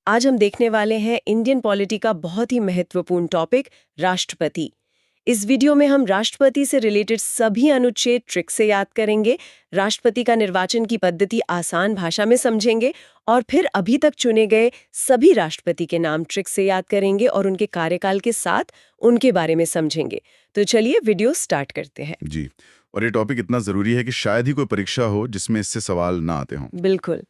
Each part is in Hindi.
आज हम देखने वाले हैं इंडियन पॉलिटी का बहुत ही महत्वपूर्ण टॉपिक, राष्ट्रपति। इस वीडियो में हम राष्ट्रपति से रिलेटेड सभी अनुच्छेद ट्रिक से याद करेंगे, राष्ट्रपति का निर्वाचन की पद्धति आसान भाषा में समझेंगे और फिर अभी तक चुने गए सभी राष्ट्रपति के नाम ट्रिक से याद करेंगे और उनके कार्यकाल के साथ उनके बारे में समझेंगे। तो चलिए वीडियो स्टार्ट करते हैं। जी, और ये टॉपिक इतना जरूरी है कि शायद ही कोई परीक्षा हो जिसमें इससे सवाल ना आते हों। बिल्कुल।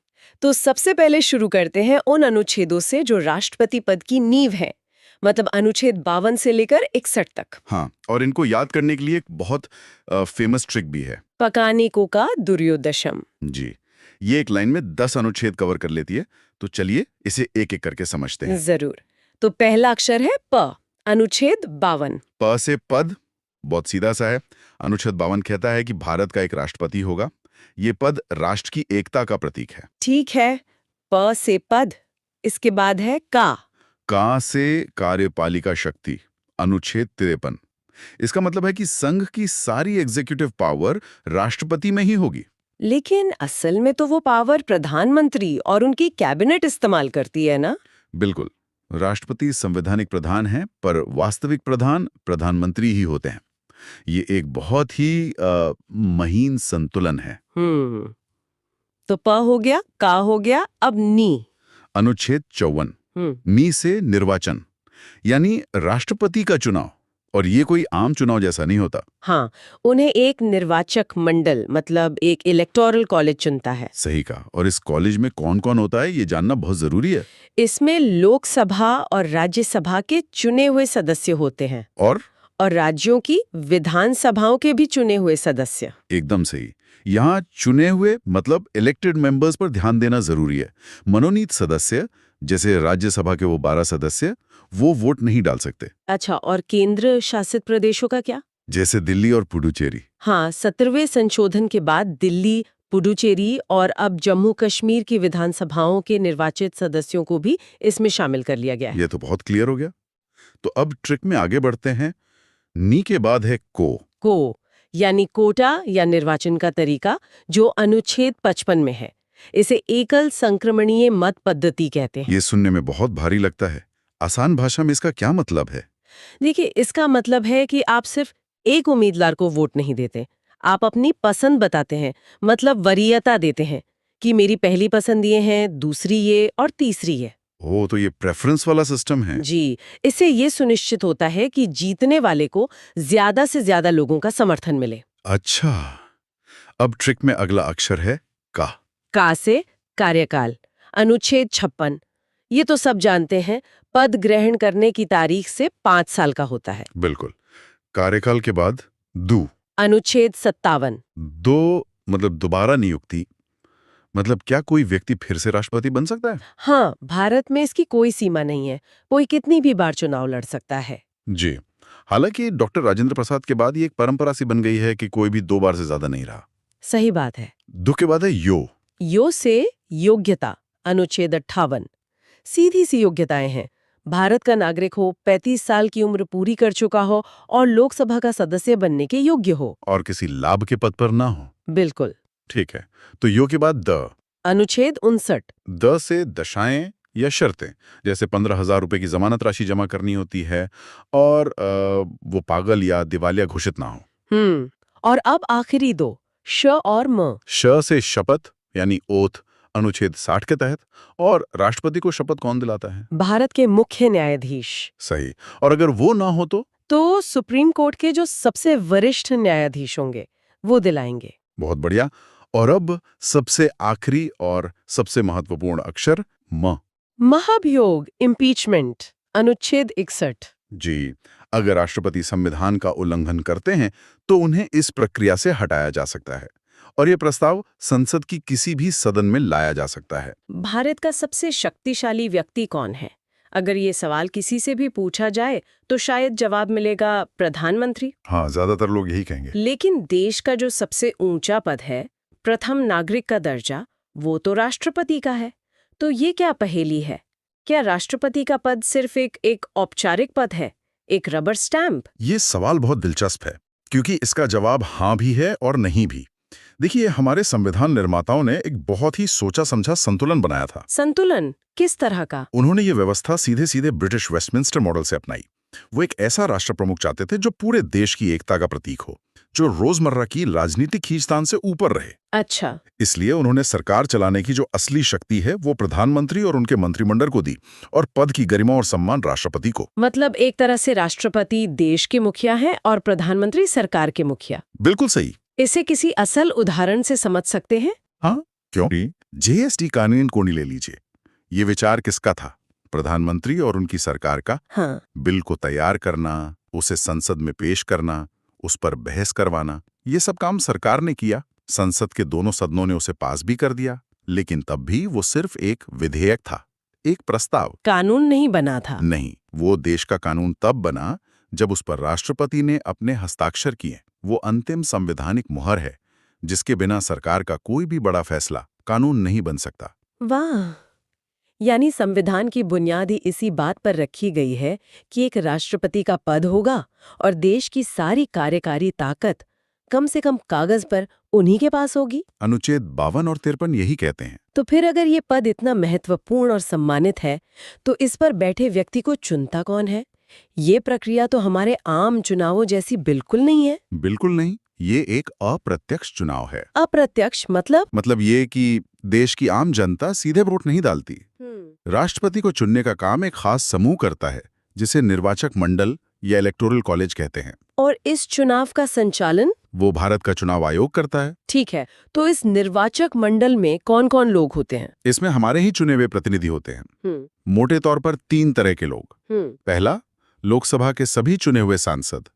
तो सबसे पहले शुरू करते हैं उन अनुच्छेदों से जो राष्ट्रपति पद की नींव है, मतलब अनुच्छेद 52 से लेकर 61 तक। हाँ, और इनको याद करने के लिए एक बहुत फेमस ट्रिक भी है। पकाने को का दुर्योदशम। जी, ये एक लाइन में 10 अनुच्छेद कवर कर लेती है। तो चलिए इसे एक एक करके समझते हैं। जरूर। तो पहला अक्षर है प, अनुच्छेद 52। प से पद, बहुत सीधा सा है। अनुच्छेद 52 कहता है कि भारत का एक राष्ट्रपति होगा। ये पद राष्ट्र की एकता का प्रतीक है। ठीक है, प से पद। इसके बाद है का से कार्यपालिका शक्ति, अनुच्छेद 53। इसका मतलब है कि संघ की सारी एग्जीक्यूटिव पावर राष्ट्रपति में ही होगी। लेकिन असल में तो वो पावर प्रधानमंत्री और उनकी कैबिनेट इस्तेमाल करती है ना? बिल्कुल, राष्ट्रपति संवैधानिक प्रधान हैं, पर वास्तविक प्रधान प्रधानमंत्री ही होते हैं। ये एक बहुत ही महीन संतुलन है। तो प हो गया, का हो गया, अब नी। अनुच्छेद 54, मी से निर्वाचन, यानी राष्ट्रपति का चुनाव। और ये कोई आम चुनाव जैसा नहीं होता। हाँ, उन्हें एक निर्वाचक मंडल मतलब एक इलेक्टोरल कॉलेज चुनता है। सही कहा। और इस कॉलेज में कौन कौन होता है ये जानना बहुत जरूरी है। इसमें लोकसभा और राज्यसभा के चुने हुए सदस्य होते हैं और राज्यों की विधानसभाओं के भी चुने हुए सदस्य। एकदम सही। यहाँ चुने हुए मतलब इलेक्टेड मेंबर्स पर ध्यान देना जरूरी है। मनोनीत सदस्य, जैसे राज्यसभा के वो 12 सदस्य, वो वोट नहीं डाल सकते। अच्छा, और केंद्र शासित प्रदेशों का क्या? जैसे दिल्ली और पुडुचेरी। हाँ, 17वें संशोधन के बाद दिल्ली, पुडुचेरी और अब जम्मू कश्मीर की विधानसभाओं के निर्वाचित सदस्यों को भी इसमें शामिल कर लिया गया है। ये तो बहुत क्लियर हो गया। तो अब ट्रिक में आगे बढ़ते हैं। नी के बाद है को यानी कोटा या निर्वाचन का तरीका, जो अनुच्छेद 55 में है। इसे एकल संक्रमणीय मत पद्धति कहते हैं। ये सुनने में बहुत भारी लगता है। आसान भाषा में इसका क्या मतलब है? देखिए, इसका मतलब है कि आप सिर्फ एक उम्मीदवार को वोट नहीं देते, आप अपनी पसंद बताते हैं, मतलब वरीयता देते हैं कि मेरी पहली पसंद ये है, दूसरी ये और तीसरी ये। ओ, तो ये प्रेफरेंस वाला सिस्टम है। जी, इससे ये सुनिश्चित होता है कि जीतने वाले को ज्यादा से ज्यादा लोगों का समर्थन मिले। अच्छा, अब ट्रिक में अगला अक्षर है का से कार्यकाल, अनुच्छेद 56। ये तो सब जानते हैं, पद ग्रहण करने की तारीख से 5 साल का होता है। बिल्कुल। कार्यकाल के बाद अनुच्छेद 57। मतलब दोबारा नियुक्ति। मतलब क्या कोई व्यक्ति फिर से राष्ट्रपति बन सकता है? हाँ, भारत में इसकी कोई सीमा नहीं है, कोई कितनी भी बार चुनाव लड़ सकता है। जी, हालांकि डॉक्टर राजेंद्र प्रसाद के बाद ये एक परंपरा सी बन गई है कि कोई भी 2 बार से ज्यादा नहीं रहा। सही बात है। के बाद है यो से योग्यता, अनुच्छेद 58। सीधी सी योग्यताएं हैं, भारत का नागरिक हो, 35 साल की उम्र पूरी कर चुका हो और लोकसभा का सदस्य बनने के योग्य हो, और किसी लाभ के पद पर ना हो। बिल्कुल। ठीक है, तो यो के बाद अनुच्छेद 59। से दशाएं या शर्तें, जैसे 15,000 रुपए की जमानत राशि जमा करनी होती है और वो पागल या दिवालिया घोषित ना हो। और अब आखिरी दो, श और म। श से शपथ यानी ओथ, अनुच्छेद 60 के तहत। और राष्ट्रपति को शपथ कौन दिलाता है? भारत के मुख्य न्यायाधीश। सही। और अगर वो ना हो तो सुप्रीम कोर्ट के जो सबसे वरिष्ठ न्यायाधीश होंगे वो दिलाएंगे। बहुत बढ़िया। और अब सबसे आखिरी और सबसे महत्वपूर्ण अक्षर महाभियोग, इम्पीचमेंट, अनुच्छेद 61। जी, अगर राष्ट्रपति संविधान का उल्लंघन करते हैं तो उन्हें इस प्रक्रिया से हटाया जा सकता है और ये प्रस्ताव संसद की किसी भी सदन में लाया जा सकता है। भारत का सबसे शक्तिशाली व्यक्ति कौन है? अगर ये सवाल किसी से भी पूछा जाए तो शायद जवाब मिलेगा प्रधानमंत्री। हाँ, ज्यादातर लोग यही कहेंगे। लेकिन देश का जो सबसे ऊंचा पद है, प्रथम नागरिक का दर्जा, वो तो राष्ट्रपति का है। तो ये क्या पहेली है? क्या राष्ट्रपति का पद सिर्फ एक औपचारिक पद है, एक रबर स्टैंप? ये सवाल बहुत दिलचस्प है, क्योंकि इसका जवाब हाँ भी है और नहीं भी। देखिए, हमारे संविधान निर्माताओं ने एक बहुत ही सोचा समझा संतुलन बनाया था। संतुलन किस तरह का? उन्होंने ये व्यवस्था सीधे सीधे ब्रिटिश वेस्टमिंस्टर मॉडल से अपनाई। वो एक ऐसा राष्ट्र प्रमुख चाहते थे जो पूरे देश की एकता का प्रतीक हो, जो रोजमर्रा की राजनीतिक खींचतान से ऊपर रहे। अच्छा। इसलिए उन्होंने सरकार चलाने की जो असली शक्ति है वो प्रधानमंत्री और उनके मंत्रिमंडल को दी, और पद की गरिमा और सम्मान राष्ट्रपति को। मतलब एक तरह से राष्ट्रपति देश के मुखिया हैं और प्रधानमंत्री सरकार के मुखिया। बिल्कुल सही। इसे किसी असल उदाहरण से समझ सकते हैं? हाँ, क्यों? जीएसटी कानून को ले लीजिए। ये विचार किसका था? प्रधानमंत्री और उनकी सरकार का। हाँ। बिल को तैयार करना, उसे संसद में पेश करना, उस पर बहस करवाना, ये सब काम सरकार ने किया। संसद के दोनों सदनों ने उसे पास भी कर दिया, लेकिन तब भी वो सिर्फ एक विधेयक था, एक प्रस्ताव। कानून नहीं बना था। नहीं, वो देश का कानून तब बना जब उस पर राष्ट्रपति ने अपने हस्ताक्षर किए। वो अंतिम संवैधानिक मुहर है, जिसके बिना सरकार का कोई भी बड़ा फैसला कानून नहीं बन सकता। वाह! यानी संविधान की बुनियाद ही इसी बात पर रखी गई है कि एक राष्ट्रपति का पद होगा और देश की सारी कार्यकारी ताकत कम से कम कागज पर उन्हीं के पास होगी। अनुच्छेद 52 और 53 यही कहते हैं। तो फिर अगर ये पद इतना महत्वपूर्ण और सम्मानित है, तो इस पर बैठे व्यक्ति को चुनता कौन है? ये प्रक्रिया तो हमारे आम चुनावों जैसी बिल्कुल नहीं है। बिल्कुल नहीं, ये एक अप्रत्यक्ष चुनाव है। अप्रत्यक्ष मतलब ये कि देश की आम जनता सीधे वोट नहीं डालती। राष्ट्रपति को चुनने का काम एक खास समूह करता है, जिसे निर्वाचक मंडल या इलेक्टोरल कॉलेज कहते हैं। और इस चुनाव का संचालन वो भारत का चुनाव आयोग करता है। ठीक है, तो इस निर्वाचक मंडल में कौन-कौन लोग होते हैं? इसमें हमारे ही चुने हुए प्रतिनिधि होते हैं। मोटे तौर पर 3 तरह के लोग। पहला, लोकसभा के सभी चुने हुए सांसद।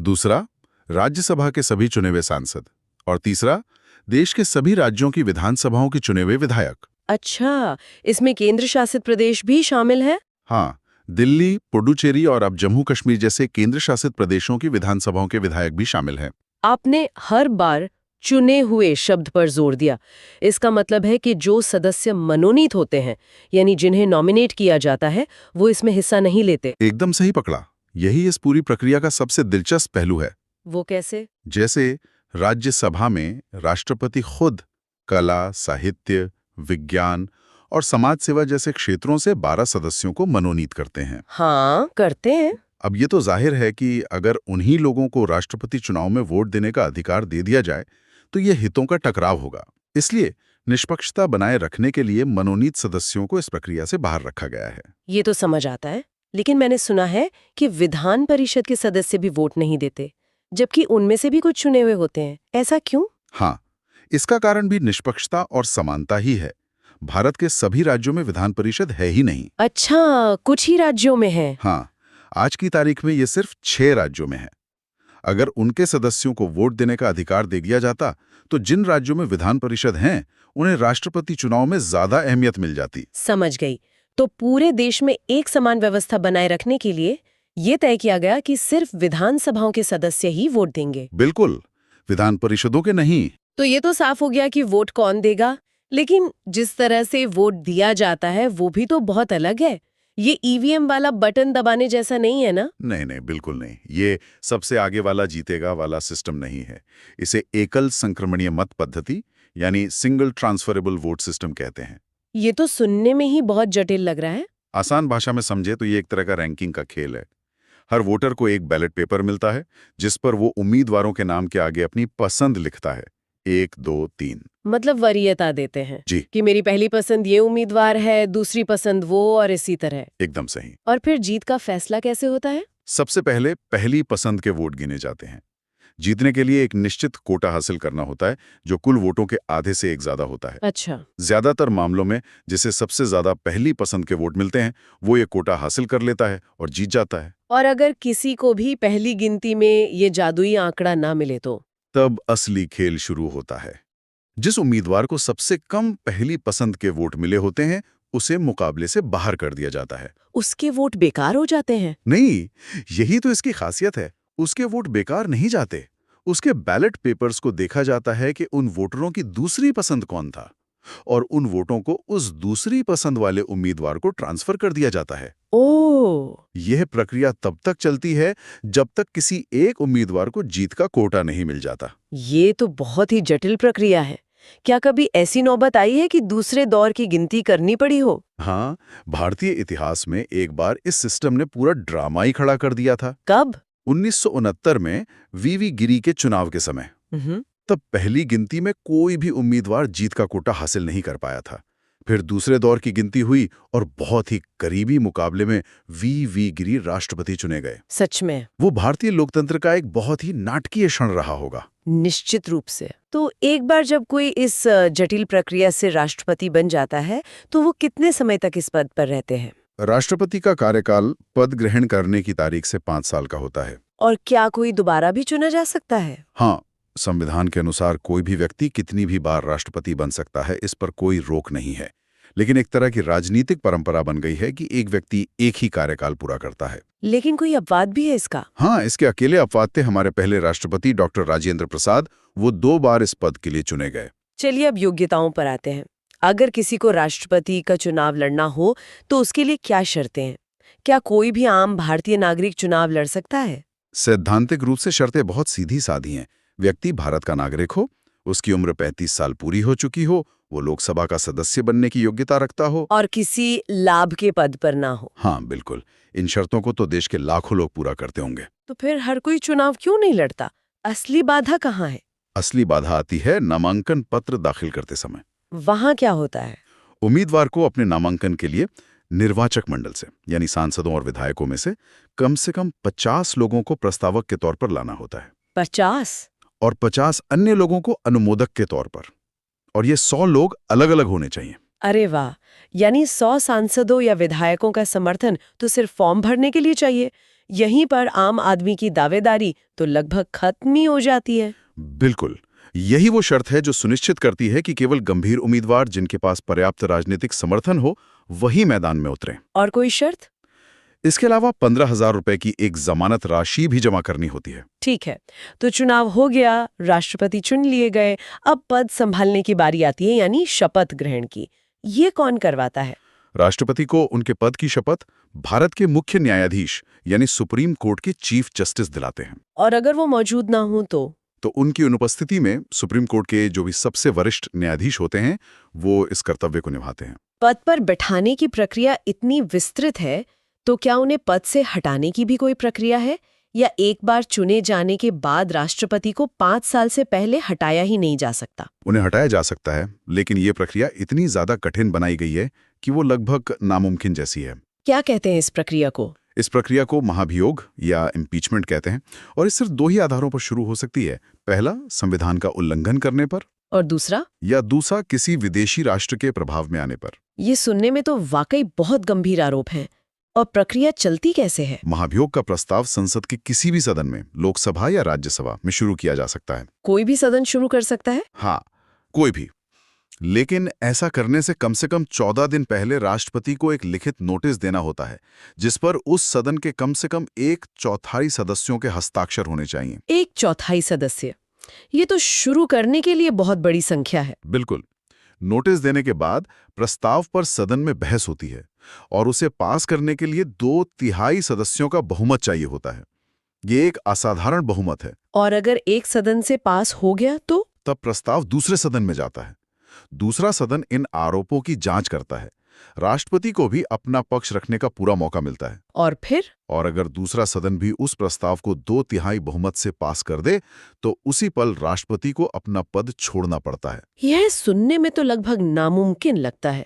दूसरा, राज्यसभा के सभी चुने हुए सांसद। और तीसरा, देश के सभी राज्यों की विधानसभाओं के चुने हुए विधायक। अच्छा, इसमें केंद्र शासित प्रदेश भी शामिल है? हाँ, दिल्ली, पुडुचेरी और अब जम्मू कश्मीर जैसे केंद्र शासित प्रदेशों की विधानसभाओं के विधायक भी शामिल हैं। आपने हर बार चुने हुए शब्द पर जोर दिया। इसका मतलब है कि जो सदस्य मनोनीत होते हैं, यानी जिन्हें नॉमिनेट किया जाता है, वो इसमें हिस्सा नहीं लेते। एकदम सही पकड़ा। यही इस पूरी प्रक्रिया का सबसे दिलचस्प पहलू है। वो कैसे? जैसे राज्यसभा में राष्ट्रपति खुद कला, साहित्य, विज्ञान और समाज सेवा जैसे क्षेत्रों से 12 सदस्यों को मनोनीत करते हैं। हाँ, करते हैं। अब ये तो जाहिर है कि अगर उन्हीं लोगों को राष्ट्रपति चुनाव में वोट देने का अधिकार दे दिया जाए, तो ये हितों का टकराव होगा। इसलिए निष्पक्षता बनाए रखने के लिए मनोनीत सदस्यों को इस प्रक्रिया से बाहर रखा गया है। ये तो समझ आता है, लेकिन मैंने सुना है कि विधान परिषद के सदस्य भी वोट नहीं देते, जबकि उनमें से भी कुछ चुने हुए होते हैं। ऐसा क्यों? हाँ, इसका कारण भी निष्पक्षता और समानता ही है। भारत के सभी राज्यों में विधान परिषद है ही नहीं। अच्छा, कुछ ही राज्यों में है। हाँ, आज की तारीख में ये सिर्फ 6 राज्यों में है। अगर उनके सदस्यों को वोट देने का अधिकार दे दिया जाता, तो जिन राज्यों में विधान परिषद हैं, उन्हें राष्ट्रपति चुनाव में ज्यादा अहमियत मिल जाती। समझ गई। तो पूरे देश में एक समान व्यवस्था बनाए रखने के लिए ये तय किया गया कि सिर्फ विधानसभाओं के सदस्य ही वोट देंगे। बिल्कुल, विधान परिषदों के नहीं। तो ये तो साफ हो गया कि वोट कौन देगा, लेकिन जिस तरह से वोट दिया जाता है वो भी तो बहुत अलग है। ये ईवीएम वाला बटन दबाने जैसा नहीं है ना? नहीं नहीं, बिल्कुल नहीं। ये सबसे आगे वाला जीतेगा वाला सिस्टम नहीं है। इसे एकल संक्रमणीय मत पद्धति यानी सिंगल ट्रांसफरेबल वोट सिस्टम कहते हैं। ये तो सुनने में ही बहुत जटिल लग रहा है। आसान भाषा में समझे तो ये एक तरह का रैंकिंग का खेल है। हर वोटर को एक बैलेट पेपर मिलता है, जिस पर वो उम्मीदवारों के नाम के आगे अपनी पसंद लिखता है, 1, 2, 3। मतलब वरीयता देते हैं जी, कि मेरी पहली पसंद ये उम्मीदवार है, दूसरी पसंद वो, और इसी तरह। एकदम सही। और फिर जीत का फैसला कैसे होता है? सबसे पहले पहली पसंद के वोट गिने जाते हैं। जीतने के लिए एक निश्चित कोटा हासिल करना होता है, जो कुल वोटों के आधे से एक ज्यादा होता है। अच्छा। ज्यादातर मामलों में जिसे सबसे ज्यादा पहली पसंद के वोट मिलते हैं, वो ये कोटा हासिल कर लेता है और जीत जाता है। और अगर किसी को भी पहली गिनती में ये जादुई आंकड़ा ना मिले तो? तब असली खेल शुरू होता है। जिस उम्मीदवार को सबसे कम पहली पसंद के वोट मिले होते हैं, उसे मुकाबले से बाहर कर दिया जाता है। उसके वोट बेकार हो जाते हैं? नहीं, यही तो इसकी खासियत है। उसके वोट बेकार नहीं जाते। उसके बैलेट पेपर्स को देखा जाता है कि उन वोटरों की दूसरी पसंद कौन था। और उन वोटों को उस दूसरी पसंद वाले उम्मीदवार को ट्रांसफर कर दिया जाता है। ओह, यह प्रक्रिया तब तक चलती है जब तक किसी एक उम्मीदवार को जीत का कोटा नहीं मिल जाता। ये तो बहुत ही जटिल प्रक्रिया है। क्या कभी ऐसी नौबत आई है कि दूसरे दौर की गिनती करनी पड़ी हो? हाँ, भारतीय इतिहास में एक बार इस सिस्टम ने पूरा ड्रामा ही खड़ा कर दिया था। कब? 1969 में वीवी गिरी के चुनाव के समय। तब पहली गिनती में कोई भी उम्मीदवार जीत का कोटा हासिल नहीं कर पाया था। फिर दूसरे दौर की गिनती हुई और बहुत ही करीबी मुकाबले में वी गिरी राष्ट्रपति चुने गए। सच में? वो भारतीय लोकतंत्र का एक बहुत ही नाटकीय क्षण रहा होगा। निश्चित रूप से। तो एक बार जब कोई इस जटिल प्रक्रिया से राष्ट्रपति बन जाता है, तो वो कितने समय तक इस पद पर रहते हैं? राष्ट्रपति का कार्यकाल पद ग्रहण करने की तारीख से 5 साल का होता है। और क्या कोई दोबारा भी चुना जा सकता है? हाँ, संविधान के अनुसार कोई भी व्यक्ति कितनी भी बार राष्ट्रपति बन सकता है, इस पर कोई रोक नहीं है। लेकिन एक तरह की राजनीतिक परंपरा बन गई है कि एक व्यक्ति एक ही कार्यकाल पूरा करता है। लेकिन कोई अपवाद भी है इसका? हाँ, इसके अकेले अपवाद थे हमारे पहले राष्ट्रपति डॉक्टर राजेंद्र प्रसाद। वो 2 बार इस पद के लिए चुने गए। चलिए अब योग्यताओं पर आते हैं। अगर किसी को राष्ट्रपति का चुनाव लड़ना हो तो उसके लिए क्या शर्तें हैं? क्या कोई भी आम भारतीय नागरिक चुनाव लड़ सकता है? सैद्धांतिक रूप से शर्तें बहुत सीधी साधी हैं। व्यक्ति भारत का नागरिक हो, उसकी उम्र 35 साल पूरी हो चुकी हो, वो लोकसभा का सदस्य बनने की योग्यता रखता हो और किसी लाभ के पद पर ना हो। हाँ बिल्कुल, इन शर्तों को तो देश के लाखों लोग पूरा करते होंगे। तो फिर हर कोई चुनाव क्यों नहीं लड़ता? असली बाधा कहाँ है? असली बाधा आती है नामांकन पत्र दाखिल करते समय। वहाँ क्या होता है? उम्मीदवार को अपने नामांकन के लिए निर्वाचक मंडल से, यानी सांसदों और विधायकों में से कम 50 लोगों को प्रस्तावक के तौर पर लाना होता है। 50? और 50 अन्य लोगों को अनुमोदक के तौर पर। और ये 100 लोग अलग अलग होने चाहिए। अरे वाह, यानी 100 सांसदों या विधायकों का समर्थन तो सिर्फ फॉर्म भरने के लिए चाहिए। यहीं पर आम आदमी की दावेदारी तो लगभग खत्म ही हो जाती है। बिल्कुल, यही वो शर्त है जो सुनिश्चित करती है कि केवल गंभीर उम्मीदवार जिनके पास पर्याप्त राजनीतिक समर्थन हो वही मैदान में उतरें। और कोई शर्त? इसके अलावा 15,000 रुपए की एक जमानत राशि भी जमा करनी होती है। ठीक है, तो चुनाव हो गया, राष्ट्रपति चुन लिए गए, अब पद संभालने की बारी आती है, यानी शपथ ग्रहण की। ये कौन करवाता है? राष्ट्रपति को उनके पद की शपथ भारत के मुख्य न्यायाधीश यानी सुप्रीम कोर्ट के चीफ जस्टिस दिलाते हैं। और अगर वो मौजूद ना हो तो उनकी अनुपस्थिति में सुप्रीम कोर्ट के जो भी सबसे वरिष्ठ न्यायाधीश होते हैं वो इस कर्तव्य को निभाते हैं। पद पर बैठाने की प्रक्रिया इतनी विस्तृत है, तो क्या उन्हें पद से हटाने की भी कोई प्रक्रिया है, या एक बार चुने जाने के बाद राष्ट्रपति को 5 साल से पहले हटाया ही नहीं जा सकता? उन्हें हटाया जा सकता है, लेकिन ये प्रक्रिया इतनी ज्यादा कठिन बनाई गई है कि वो लगभग नामुमकिन जैसी है। क्या कहते हैं इस प्रक्रिया को? इस प्रक्रिया को महाभियोग या इम्पीचमेंट कहते हैं, और ये सिर्फ 2 ही आधारों पर शुरू हो सकती है। पहला, संविधान का उल्लंघन करने पर, और दूसरा किसी विदेशी राष्ट्र के प्रभाव में आने पर। ये सुनने में तो वाकई बहुत गंभीर आरोप हैं। और प्रक्रिया चलती कैसे है? महाभियोग का प्रस्ताव संसद के किसी भी सदन में, लोकसभा या राज्यसभा में शुरू किया जा सकता है। कोई भी सदन शुरू कर सकता है? हाँ, कोई भी। लेकिन ऐसा करने से कम 14 दिन पहले राष्ट्रपति को एक लिखित नोटिस देना होता है, जिस पर उस सदन के कम से कम 1/4 सदस्यों के हस्ताक्षर होने चाहिए। 1/4 सदस्य? ये तो शुरू करने के लिए बहुत बड़ी संख्या है। बिल्कुल। नोटिस देने के बाद प्रस्ताव पर सदन में बहस होती है और उसे पास करने के लिए 2/3 सदस्यों का बहुमत चाहिए होता है। ये एक असाधारण बहुमत है। और अगर एक सदन से पास हो गया तो? तब प्रस्ताव दूसरे सदन में जाता है। दूसरा सदन इन आरोपों की जांच करता है। राष्ट्रपति को भी अपना पक्ष रखने का पूरा मौका मिलता है। और फिर? और अगर दूसरा सदन भी उस प्रस्ताव को 2/3 बहुमत से पास कर दे तो उसी पल राष्ट्रपति को अपना पद छोड़ना पड़ता है। यह सुनने में तो लगभग नामुमकिन लगता है।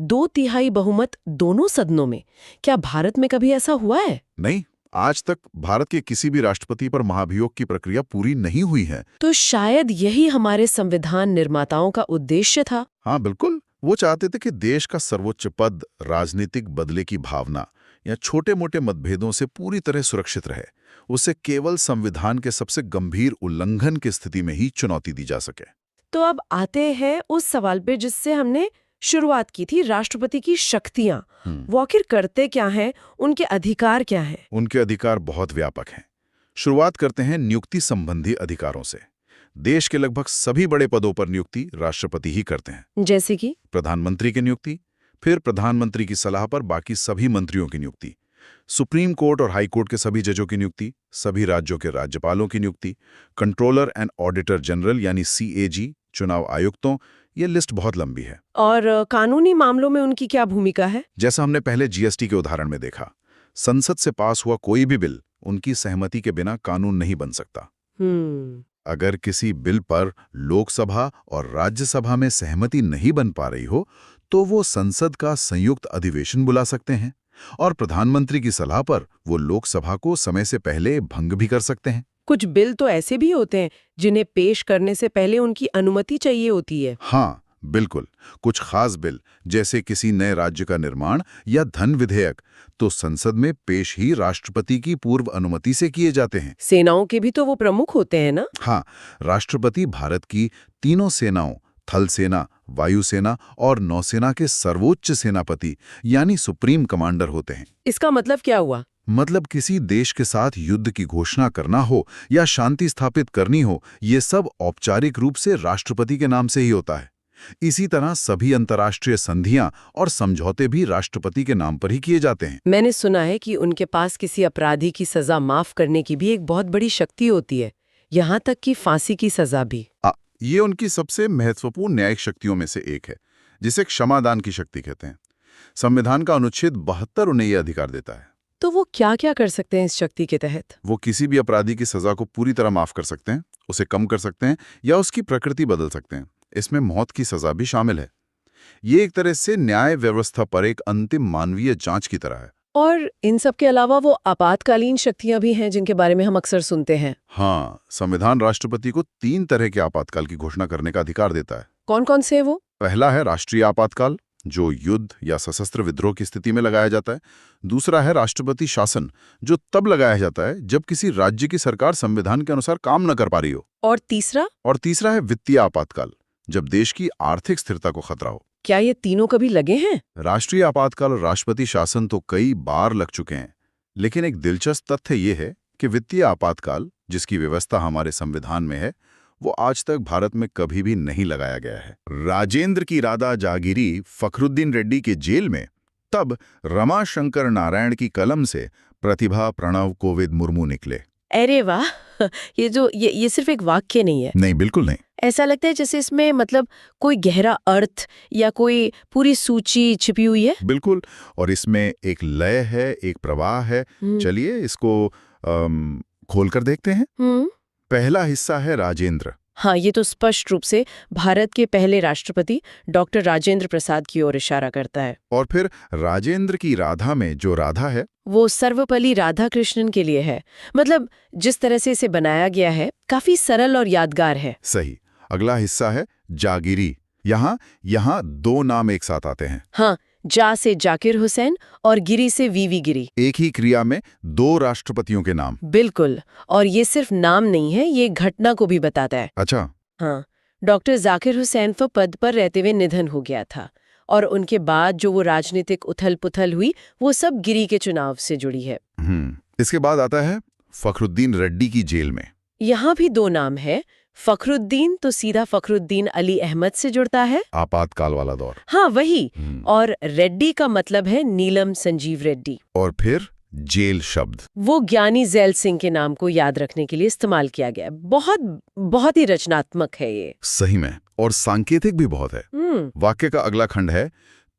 2/3 बहुमत दोनों सदनों में। क्या भारत में कभी ऐसा हुआ है? नहीं, आज तक भारत के किसी भी राष्ट्रपति पर महाभियोग की प्रक्रिया पूरी नहीं हुई है। तो शायद यही हमारे संविधान निर्माताओं का उद्देश्य था। हाँ बिल्कुल, वो चाहते थे कि देश का सर्वोच्च पद राजनीतिक बदले की भावना या छोटे मोटे मतभेदों से पूरी तरह सुरक्षित रहे। उसे केवल संविधान के सबसे गंभीर उल्लंघन की स्थिति में ही चुनौती दी जा सके। तो अब आते हैं उस सवाल पे जिससे हमने शुरुआत की थी, राष्ट्रपति की शक्तियां। वो आखिर करते क्या हैं, उनके अधिकार क्या हैं? उनके अधिकार बहुत व्यापक हैं। शुरुआत करते हैं नियुक्ति संबंधी अधिकारों से। देश के लगभग सभी बड़े पदों पर नियुक्ति राष्ट्रपति ही करते हैं। जैसे कि प्रधानमंत्री की नियुक्ति, फिर प्रधानमंत्री की सलाह पर बाकी सभी मंत्रियों की नियुक्ति, सुप्रीम कोर्ट और हाई कोर्ट के सभी जजों की नियुक्ति, सभी राज्यों के राज्यपालों की नियुक्ति, कंट्रोलर एंड ऑडिटर जनरल यानी CAG, चुनाव आयुक्तों, ये लिस्ट बहुत लंबी है। और कानूनी मामलों में उनकी क्या भूमिका है? जैसा हमने पहले GST के उदाहरण में देखा, संसद से पास हुआ कोई भी बिल उनकी सहमति के बिना कानून नहीं बन सकता। अगर किसी बिल पर लोकसभा और राज्यसभा में सहमति नहीं बन पा रही हो तो वो संसद का संयुक्त अधिवेशन बुला सकते हैं और प्रधानमंत्री की सलाह पर वो लोकसभा को समय से पहले भंग भी कर सकते हैं। कुछ बिल तो ऐसे भी होते हैं जिन्हें पेश करने से पहले उनकी अनुमति चाहिए होती है। हाँ, बिल्कुल। कुछ खास बिल जैसे किसी नए राज्य का निर्माण या धन विधेयक तो संसद में पेश ही राष्ट्रपति की पूर्व अनुमति से किए जाते हैं। सेनाओं के भी तो वो प्रमुख होते हैं ना? हाँ, राष्ट्रपति भारत की तीनों सेनाओं, थल सेना, वायुसेना और नौसेना के सर्वोच्च सेनापति यानी सुप्रीम कमांडर होते हैं। इसका मतलब क्या हुआ? मतलब किसी देश के साथ युद्ध की घोषणा करना हो या शांति स्थापित करनी हो, ये सब औपचारिक रूप से राष्ट्रपति के नाम से ही होता है। इसी तरह सभी अंतर्राष्ट्रीय संधियां और समझौते भी राष्ट्रपति के नाम पर ही किए जाते हैं। मैंने सुना है कि उनके पास किसी अपराधी की सजा माफ करने की भी एक बहुत बड़ी शक्ति होती है, यहाँ तक कि फांसी की सजा भी। ये उनकी सबसे महत्वपूर्ण न्यायिक शक्तियों में से एक है, जिसे क्षमादान की शक्ति कहते हैं। संविधान का अनुच्छेद 72 उन्हें यह अधिकार देता है। तो वो क्या क्या कर सकते हैं इस शक्ति के तहत? वो किसी भी अपराधी की सजा को पूरी तरह माफ कर सकते हैं, उसे कम कर सकते हैं या उसकी प्रकृति बदल सकते हैं। इसमें मौत की सजा भी शामिल है। ये एक तरह से न्याय व्यवस्था पर एक अंतिम मानवीय जांच की तरह है। और इन सब के अलावा वो आपातकालीन शक्तियां भी हैं जिनके बारे में हम अक्सर सुनते हैं। हाँ, संविधान राष्ट्रपति को 3 तरह के आपातकाल की घोषणा करने का अधिकार देता है। कौन कौन से है वो? पहला है राष्ट्रीय आपातकाल, जो युद्ध या सशस्त्र विद्रोह की स्थिति में लगाया जाता है। दूसरा है राष्ट्रपति शासन, जो तब लगाया जाता है जब किसी राज्य की सरकार संविधान के अनुसार काम न कर पा रही हो। और तीसरा है वित्तीय आपातकाल, जब देश की आर्थिक स्थिरता को खतरा हो। क्या ये तीनों कभी लगे हैं? राष्ट्रीय आपातकाल और राष्ट्रपति शासन तो कई बार लग चुके हैं, लेकिन एक दिलचस्प तथ्य ये है कि वित्तीय आपातकाल, जिसकी व्यवस्था हमारे संविधान में है, वो आज तक भारत में कभी भी नहीं लगाया गया है। राजेंद्र की राधा जागीरी फखरुद्दीन रेड्डी के जेल में तब रमाशंकर नारायण की कलम से प्रतिभा प्रणव कोविद मुर्मू निकले। अरे वाह, ये सिर्फ एक वाक्य नहीं है। नहीं, बिल्कुल नहीं। ऐसा लगता है जैसे इसमें मतलब कोई गहरा अर्थ या कोई पूरी सूची छिपी हुई है। बिल्कुल, और इसमें एक लय है, एक प्रवाह है। चलिए इसको खोलकर देखते हैं। पहला हिस्सा है राजेंद्र। हाँ, ये तो स्पष्ट रूप से भारत के पहले राष्ट्रपति डॉक्टर राजेंद्र प्रसाद की ओर इशारा करता है। और फिर राजेंद्र की राधा में जो राधा है वो सर्वपल्ली राधाकृष्णन के लिए है। मतलब जिस तरह से इसे बनाया गया है काफी सरल और यादगार है। सही। अगला हिस्सा है जागीरी। यहाँ 2 नाम एक साथ आते हैं। हाँ, जा से जाकिर हुसैन और गिरी से वीवी गिरी। एक ही क्रिया में 2 राष्ट्रपतियों के नाम। बिल्कुल, और ये सिर्फ नाम नहीं है, ये घटना को भी बताता है। अच्छा। हाँ, डॉक्टर जाकिर हुसैन पद पर रहते हुए निधन हो गया था और उनके बाद जो वो राजनीतिक उथल पुथल हुई वो सब गिरी के चुनाव से जुड़ी है। इसके बाद आता है फखरुद्दीन रेड्डी की जेल में। यहाँ भी 2 नाम है। फखरुद्दीन तो सीधा फखरुद्दीन अली अहमद से जुड़ता है, आपातकाल वाला दौर। हाँ वही। और रेड्डी का मतलब है नीलम संजीव रेड्डी। और फिर जेल शब्द वो ज्ञानी जैल सिंह के नाम को याद रखने के लिए इस्तेमाल किया गया है। बहुत ही रचनात्मक है ये। सही में, और सांकेतिक भी बहुत है। वाक्य का अगला खंड है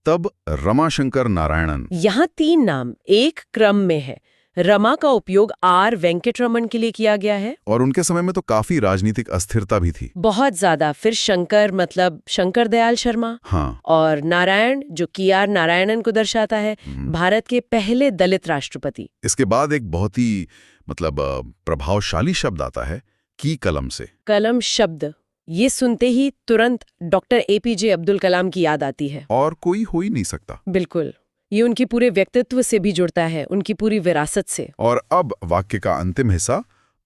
तब रमाशंकर नारायणन। यहाँ 3 नाम एक क्रम में है। रमा का उपयोग आर वेंकटरमन के लिए किया गया है, और उनके समय में तो काफी राजनीतिक अस्थिरता भी थी, बहुत ज्यादा। फिर शंकर मतलब शंकर दयाल शर्मा। हाँ। और नारायण जो KR नारायणन को दर्शाता है, भारत के पहले दलित राष्ट्रपति। इसके बाद एक बहुत ही प्रभावशाली शब्द आता है की कलम से। कलम शब्द, ये सुनते ही तुरंत डॉक्टर APJ अब्दुल कलाम की याद आती है। और कोई हो ही नहीं सकता। बिल्कुल, ये उनकी पूरे व्यक्तित्व से भी जुड़ता है, उनकी पूरी विरासत से। और अब वाक्य का अंतिम हिस्सा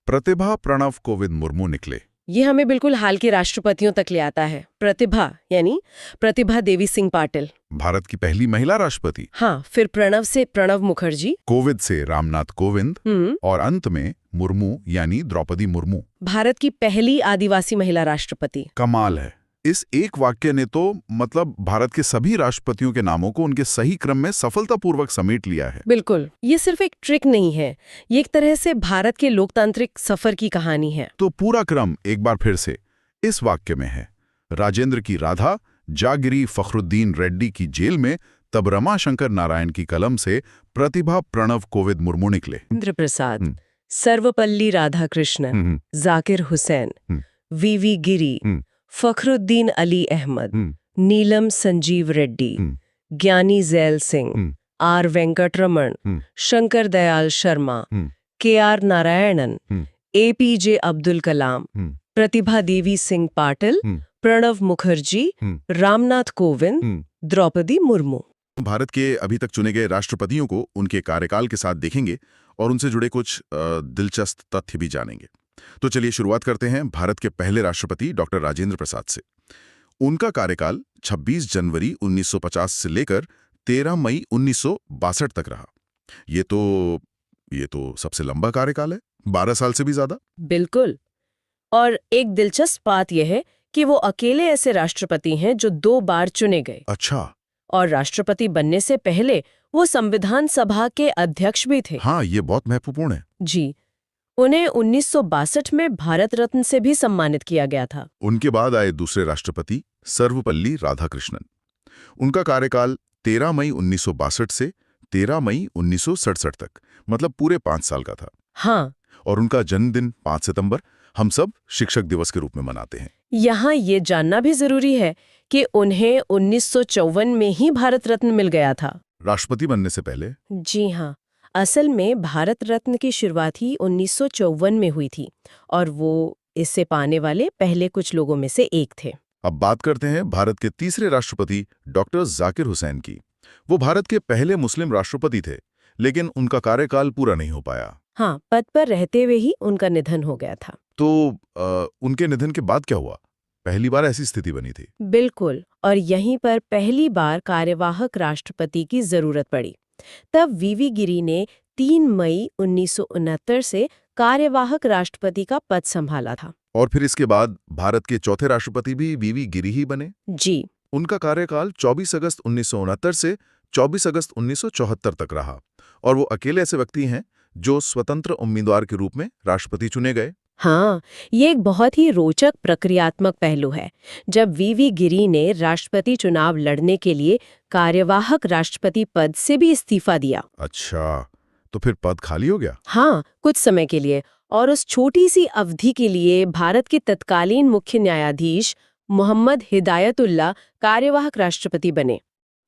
प्रतिभा प्रणव कोविद मुर्मू निकले। ये हमें बिल्कुल हाल के राष्ट्रपतियों तक ले आता है। प्रतिभा यानी प्रतिभा देवी सिंह पाटिल, भारत की पहली महिला राष्ट्रपति। हाँ, फिर प्रणव से प्रणब मुखर्जी, कोविद से रामनाथ कोविंद, और अंत में मुर्मू यानी द्रौपदी मुर्मू। भारत की पहली आदिवासी महिला राष्ट्रपति। कमाल है। इस एक वाक्य ने तो मतलब भारत के सभी राष्ट्रपतियों के नामों को उनके सही क्रम में सफलतापूर्वक समेट लिया है। बिल्कुल, ये सिर्फ एक ट्रिक नहीं है, ये एक तरह से भारत के लोकतांत्रिक सफर की कहानी है। तो पूरा क्रम एक बार फिर से इस वाक्य में है। राजेंद्र की राधा जागिरी फखरुद्दीन रेड्डी की जेल में, तब रमाशंकर नारायण की कलम से प्रतिभा प्रणव कोविद मुर्मू निकले। इंद्र प्रसाद, सर्वपल्ली राधाकृष्णन, जाकिर हुसैन, वीवी गिरी, फखरुद्दीन अली अहमद, नीलम Sanjiva Reddy, Giani Zail Singh, R Venkataraman, Shankar Dayal Sharma, K R. Narayanan, APJ Abdul Kalam, Pratibha Devi Singh Patil, Pranab Mukherjee, Ramnath Kovind, Droupadi Murmu. Bharat के अभी तक चुने गए राष्ट्रपतियों को उनके कार्यकाल के साथ देखेंगे और उनसे जुड़े कुछ दिलचस्प तथ्य भी जानेंगे। तो चलिए शुरुआत करते हैं भारत के पहले राष्ट्रपति डॉक्टर राजेंद्र प्रसाद से। उनका कार्यकाल 26 जनवरी 1950 से लेकर 13 मई 1962 तक रहा। ये तो सबसे लंबा कार्यकाल है, 12 साल से भी ज्यादा। बिल्कुल। और एक दिलचस्प बात यह है कि वो अकेले ऐसे राष्ट्रपति हैं जो 2 बार चुने गए। अच्छा। और राष्ट्रपति बनने से पहले वो संविधान सभा के अध्यक्ष भी थे। हाँ, ये बहुत महत्वपूर्ण है। जी। उन्हें 1962 में भारत रत्न से भी सम्मानित किया गया था। उनके बाद आए दूसरे राष्ट्रपति सर्वपल्ली राधाकृष्णन। उनका कार्यकाल 13 मई 1962 से 13 मई 1967 तक, मतलब पूरे 5 साल का था। हाँ। और उनका जन्मदिन 5 सितंबर हम सब शिक्षक दिवस के रूप में मनाते हैं। यहाँ ये जानना भी जरूरी है कि उन्हें 1954 में ही भारत रत्न मिल गया था। राष्ट्रपति बनने से पहले? जी हाँ, असल में भारत रत्न की शुरुआत ही 1954 में हुई थी और वो इससे पाने वाले पहले कुछ लोगों में से एक थे। अब बात करते हैं भारत के तीसरे राष्ट्रपति डॉक्टर जाकिर हुसैन की। वो भारत के पहले मुस्लिम राष्ट्रपति थे, लेकिन उनका कार्यकाल पूरा नहीं हो पाया। हाँ, पद पर रहते हुए ही उनका निधन हो गया था। तो उनके निधन के बाद क्या हुआ? पहली बार ऐसी स्थिति बनी थी। बिल्कुल, और यहीं पर पहली बार कार्यवाहक राष्ट्रपति की जरूरत पड़ी। तब वीवी गिरी ने 3 मई 1969 से कार्यवाहक राष्ट्रपति का पद संभाला था। और फिर इसके बाद भारत के चौथे राष्ट्रपति भी वीवी गिरी ही बने। जी। उनका कार्यकाल 24 अगस्त 1969 से 24 अगस्त 1974 तक रहा, और वो अकेले ऐसे व्यक्ति हैं जो स्वतंत्र उम्मीदवार के रूप में राष्ट्रपति चुने गए। हाँ, ये एक बहुत ही रोचक प्रक्रियात्मक पहलू है। जब वीवी गिरी ने राष्ट्रपति चुनाव लड़ने के लिए कार्यवाहक राष्ट्रपति पद से भी इस्तीफा दिया। अच्छा, तो फिर पद खाली हो गया? हाँ, कुछ समय के लिए, और उस छोटी सी अवधि के लिए भारत के तत्कालीन मुख्य न्यायाधीश मोहम्मद हिदायतुल्लाह कार्यवाहक राष्ट्रपति बने।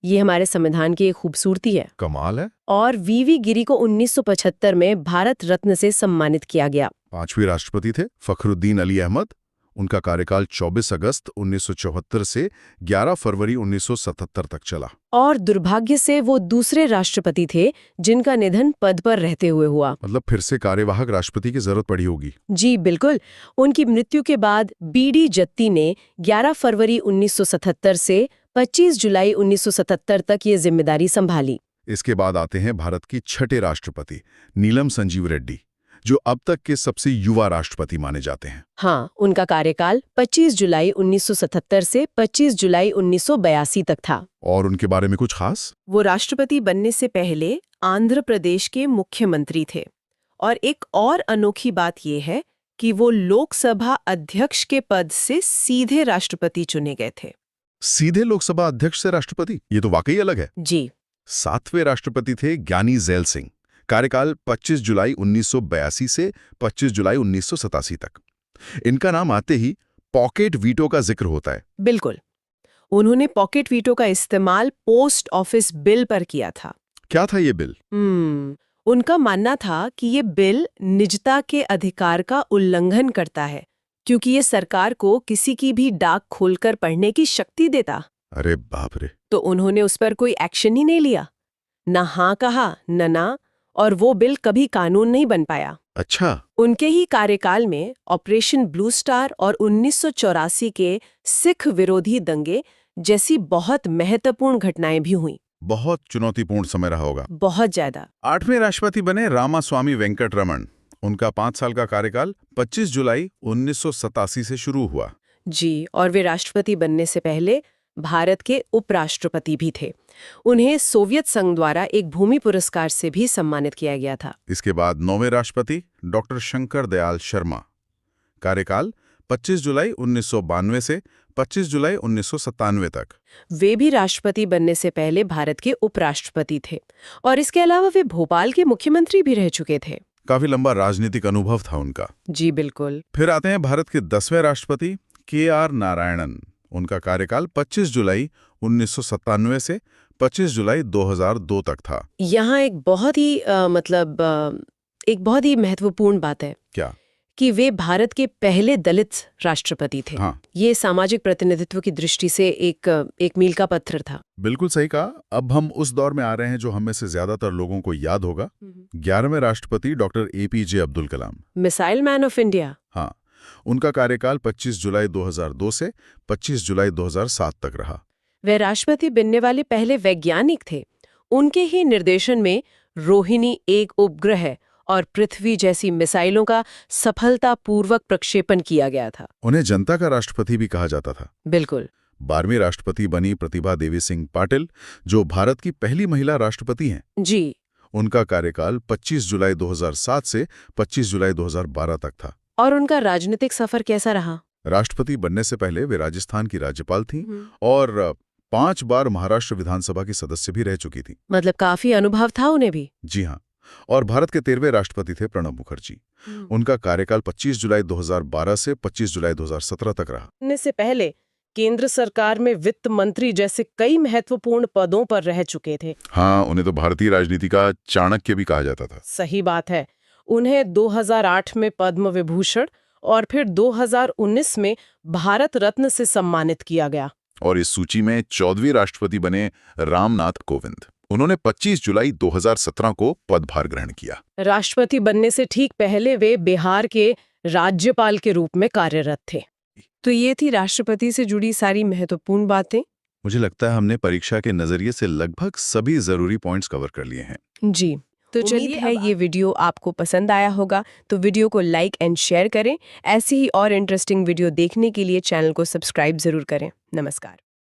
ये हमारे संविधान की एक खूबसूरती है। कमाल है। और वीवी गिरी को 1975 में भारत रत्न से सम्मानित किया गया। 5वें राष्ट्रपति थे फखरुद्दीन अली अहमद। उनका कार्यकाल 24 अगस्त 1974 से 11 फरवरी 1977 तक चला। और दुर्भाग्य से वो दूसरे राष्ट्रपति थे जिनका निधन पद पर रहते हुए हुआ। मतलब फिर से कार्यवाहक राष्ट्रपति की जरूरत पड़ी होगी। जी बिल्कुल। उनकी मृत्यु के बाद बीडी जत्ती ने 11 फरवरी 1977 से 25 जुलाई 1977 तक ये जिम्मेदारी संभाली। इसके बाद आते हैं भारत की छठे राष्ट्रपति नीलम संजीव रेड्डी, जो अब तक के सबसे युवा राष्ट्रपति माने जाते हैं। हाँ, उनका कार्यकाल 25 जुलाई 1977 से 25 जुलाई 1982 तक था। और उनके बारे में कुछ खास? वो राष्ट्रपति बनने से पहले आंध्र प्रदेश के मुख्यमंत्री थे। और एक और अनोखी बात ये है कि वो लोकसभा अध्यक्ष के पद से सीधे राष्ट्रपति चुने गए थे। सीधे लोकसभा अध्यक्ष से राष्ट्रपति? ये तो वाकई अलग है। जी। 7वें राष्ट्रपति थे ज्ञानी जैल सिंह। कार्यकाल 25 जुलाई 1982 से 25 जुलाई 1987 तक। इनका नाम आते ही पॉकेट वीटो का जिक्र होता है। बिल्कुल। उन्होंने पॉकेट वीटो का इस्तेमाल पोस्ट ऑफिस बिल पर किया था। क्या था ये बिल? उनका मानना था कि ये बिल निजता के अधिकार का उल्लंघन करता है, क्योंकि ये सरकार को किसी की भी डाक खोलकर पढ़ने की शक्ति देता। अरे बाप रे। तो उन्होंने उस पर कोई एक्शन ही नहीं लिया, ना हाँ कहा न ना, और वो बिल कभी कानून नहीं बन पाया। अच्छा। उनके ही कार्यकाल में ऑपरेशन ब्लू स्टार और 1984 के सिख विरोधी दंगे जैसी बहुत महत्वपूर्ण घटनाएं भी हुई। बहुत चुनौतीपूर्ण समय रहा होगा। बहुत ज्यादा। 8वें राष्ट्रपति बने रामास्वामी वेंकटरमण। उनका 5 साल का कार्यकाल 25 जुलाई 1987 से शुरू हुआ। जी, और वे राष्ट्रपति बनने से पहले भारत के उपराष्ट्रपति भी थे। उन्हें सोवियत संघ द्वारा एक भूमि पुरस्कार से भी सम्मानित किया गया था। इसके बाद 9वें राष्ट्रपति डॉक्टर शंकर दयाल शर्मा, कार्यकाल 25 जुलाई 1992 से 25 जुलाई 1997 तक। वे भी राष्ट्रपति बनने से पहले भारत के उपराष्ट्रपति थे और इसके अलावा वे भोपाल के मुख्यमंत्री भी रह चुके थे। काफी लंबा राजनीतिक अनुभव था उनका। जी बिल्कुल। फिर आते हैं भारत के 10वें राष्ट्रपति के.आर. नारायणन। उनका कार्यकाल 25 जुलाई 1997 से 25 जुलाई 2002 तक था। यहाँ एक बहुत ही महत्वपूर्ण बात है। क्या? कि वे भारत के पहले दलित राष्ट्रपति थे। हाँ। ये सामाजिक प्रतिनिधित्व की दृष्टि से एक मील का पत्थर था। बिल्कुल सही कहा। अब हम उस दौर में आ रहे हैं जो हम में से ज्यादातर लोगों को याद होगा। 11वें राष्ट्रपति doctor APJ. Abdul Kalam, missile man of India. हाँ, उनका कार्यकाल 25 जुलाई 2002 से 25 जुलाई 2007 तक रहा। वे राष्ट्रपति बनने वाले पहले वैज्ञानिक थे। उनके ही निर्देशन में रोहिणी 1 उपग्रह और पृथ्वी जैसी मिसाइलों का सफलतापूर्वक प्रक्षेपण किया गया था। उन्हें जनता का राष्ट्रपति भी कहा जाता था। बिल्कुल। 12वीं राष्ट्रपति बनी प्रतिभा देवी सिंह पाटिल, जो भारत की पहली महिला राष्ट्रपति हैं। जी। उनका कार्यकाल 25 जुलाई 2007 से 25 जुलाई 2012 तक था। और उनका राजनीतिक सफर कैसा रहा? राष्ट्रपति बनने से पहले वे राजस्थान की राज्यपाल थीं और 5 बार महाराष्ट्र विधानसभा की सदस्य भी रह चुकी थी। मतलब काफी अनुभव था उन्हें भी। जी हाँ। और भारत के 13वें राष्ट्रपति थे प्रणब मुखर्जी। उनका कार्यकाल 25 जुलाई 2012 से 25 जुलाई 2017 तक रहा। बनने से पहले केंद्र सरकार में वित्त मंत्री जैसे कई महत्वपूर्ण पदों पर रह चुके थे। हाँ, उन्हें तो भारतीय राजनीति का चाणक्य भी कहा जाता था। सही बात है। उन्हें 2008 में पद्म विभूषण और फिर 2019 में भारत रत्न से सम्मानित किया गया। और इस सूची में 14वीं राष्ट्रपति बने रामनाथ कोविंद। उन्होंने 25 जुलाई 2017 को पदभार ग्रहण किया। राष्ट्रपति बनने से ठीक पहले वे बिहार के राज्यपाल के रूप में कार्यरत थे। तो ये थी राष्ट्रपति से जुड़ी सारी महत्वपूर्ण बातें। मुझे लगता है हमने परीक्षा के नजरिए से लगभग सभी जरूरी पॉइंट्स कवर कर लिए हैं। जी, तो चलिए है ये वीडियो आपको पसंद आया होगा तो वीडियो को लाइक एंड शेयर करें। ऐसी ही और इंटरेस्टिंग वीडियो देखने के लिए चैनल को सब्सक्राइब जरूर करें। नमस्कार।